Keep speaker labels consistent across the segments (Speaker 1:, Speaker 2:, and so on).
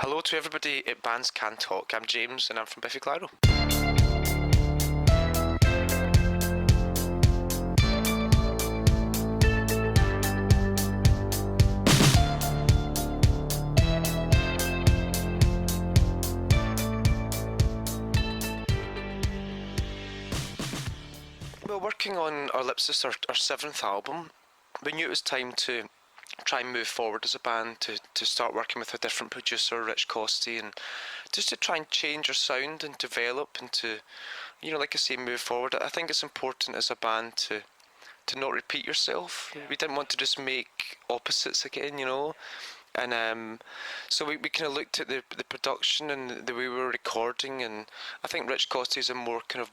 Speaker 1: Hello to everybody at Bands Can Talk. I'm James and I'm from Biffy Clyro. Well, working on Ellipsis, our seventh album, we knew it was time to try and move forward as a band, to start working with a different producer, Rich Costy, and just to try and change our sound and develop and to, like I say, move forward. I think it's important as a band to not repeat yourself. Yeah. We didn't want to just make opposites again, and so we kind of looked at the production and the way we were recording, and I think Rich Costy's a more kind of,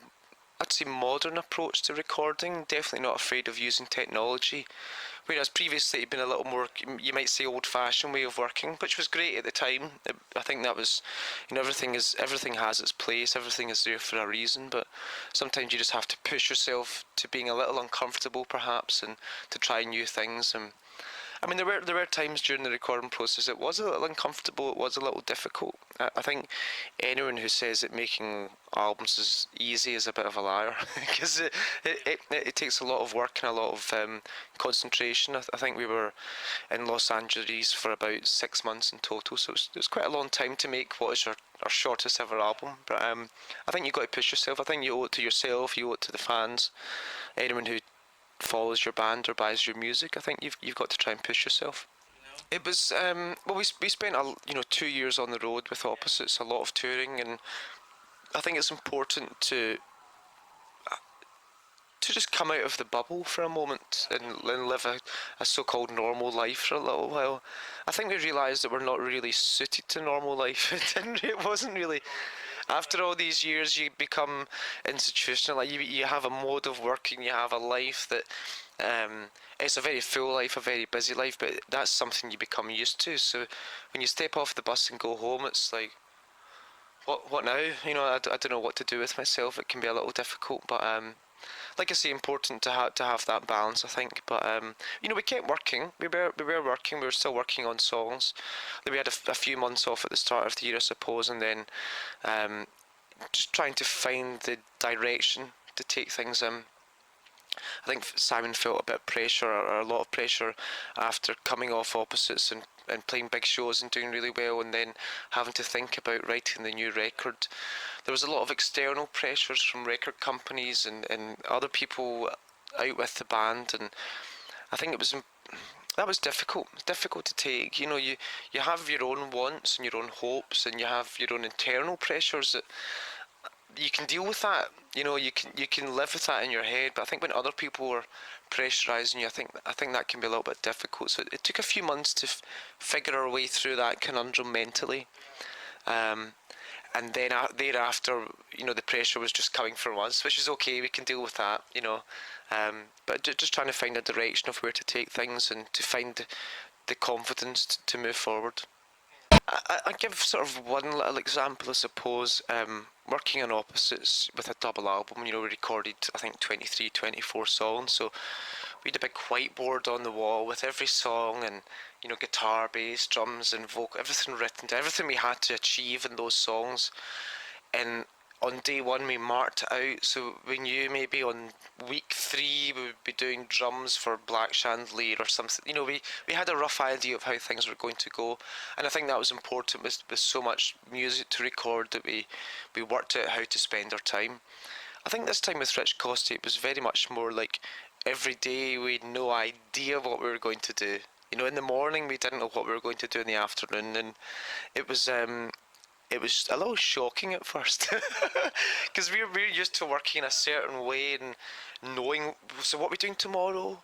Speaker 1: I'd say, modern approach to recording, definitely not afraid of using technology, whereas previously it'd been a little more, you might say, old-fashioned way of working, which was great at the time. I think that was, everything has its place, everything is there for a reason, but sometimes you just have to push yourself to being a little uncomfortable perhaps, and to try new things. And I mean, there were times during the recording process it was a little uncomfortable, it was a little difficult. I think anyone who says that making albums is easy is a bit of a liar, because it takes a lot of work and a lot of concentration. I think we were in Los Angeles for about 6 months in total, so it was quite a long time to make what is our shortest ever album. But I think you've got to push yourself. I think you owe it to yourself, you owe it to the fans, anyone who follows your band or buys your music. I think you've got to try and push yourself. It was well, we spent 2 years on the road with Opposites, a lot of touring, and I think it's important to just come out of the bubble for a moment and live a so-called normal life for a little while. I think we realised that we're not really suited to normal life. It wasn't really. After all these years, you become institutional. Like you have a mode of working, you have a life that it's a very full life, a very busy life, but that's something you become used to. So when you step off the bus and go home, it's like, what now? I don't know what to do with myself. It can be a little difficult, but like I say, important to have that balance, I think. But we kept working. We were working. We were still working on songs. We had a few months off at the start of the year, I suppose, and then just trying to find the direction to take things in. I think Simon felt a bit of pressure, or a lot of pressure, after coming off Opposites and playing big shows and doing really well, and then having to think about writing the new record. There was a lot of external pressures from record companies and other people out with the band, and I think that was difficult. It's difficult to take. You have your own wants and your own hopes, and you have your own internal pressures that you can deal with that. You can live with that in your head. But I think when other people are pressurising you, I think that can be a little bit difficult. So it took a few months to figure our way through that conundrum mentally. And then thereafter, the pressure was just coming from us, which is okay. We can deal with that, But just trying to find a direction of where to take things and to find the confidence to move forward. I give sort of one little example, I suppose. Working on Opposites with a double album, we recorded, I think, 23, 24 songs. So we had a big whiteboard on the wall with every song and, guitar, bass, drums and vocal, everything written down, everything we had to achieve in those songs. And on day one we marked it out, so we knew maybe on week 3 we would be doing drums for Black Chandelier or something. We had a rough idea of how things were going to go, and I think that was important with so much music to record that we worked out how to spend our time. I think this time with Rich Costy it was very much more like every day we had no idea what we were going to do. In the morning we didn't know what we were going to do in the afternoon, and it was a little shocking at first, because we're used to working a certain way and knowing, so what are we doing tomorrow,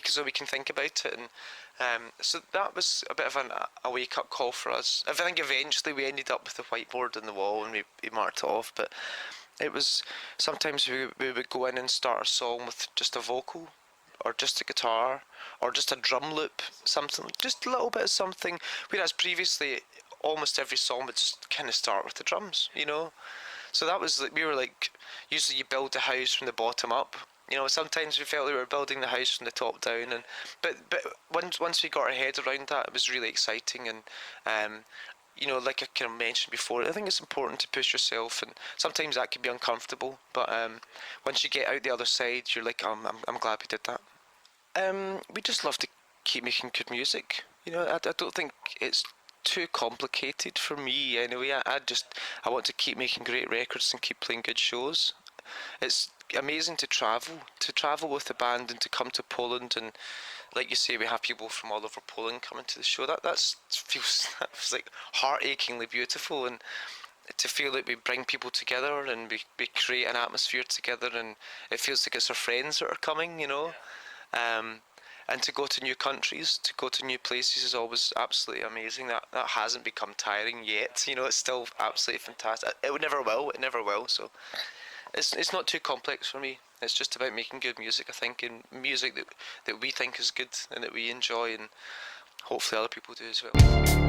Speaker 1: so we can think about it, and so that was a bit of a wake-up call for us. I think eventually we ended up with the whiteboard on the wall and we marked it off, but it was, sometimes we would go in and start a song with just a vocal, or just a guitar, or just a drum loop, something, just a little bit of something, whereas previously almost every song would just kind of start with the drums, So that was like, we were like, usually you build the house from the bottom up. Sometimes we felt we were building the house from the top down, but once we got our head around that, it was really exciting, and you know, like I kind of mentioned before, I think it's important to push yourself, and sometimes that can be uncomfortable. But once you get out the other side, you're like, I'm glad we did that. We just love to keep making good music. You know, I don't think it's too complicated for me anyway. I want to keep making great records and keep playing good shows. It's amazing to travel with the band and to come to Poland, and like you say, we have people from all over Poland coming to the show. That feels like heart-achingly beautiful, and to feel that we bring people together and we create an atmosphere together, and it feels like it's our friends that are coming, you know. Um, and to go to new countries, to go to new places is always absolutely amazing. That hasn't become tiring yet. You know, it's still absolutely fantastic. It never will. It never will. So it's not too complex for me. It's just about making good music, I think, and music that we think is good and that we enjoy, and hopefully other people do as well.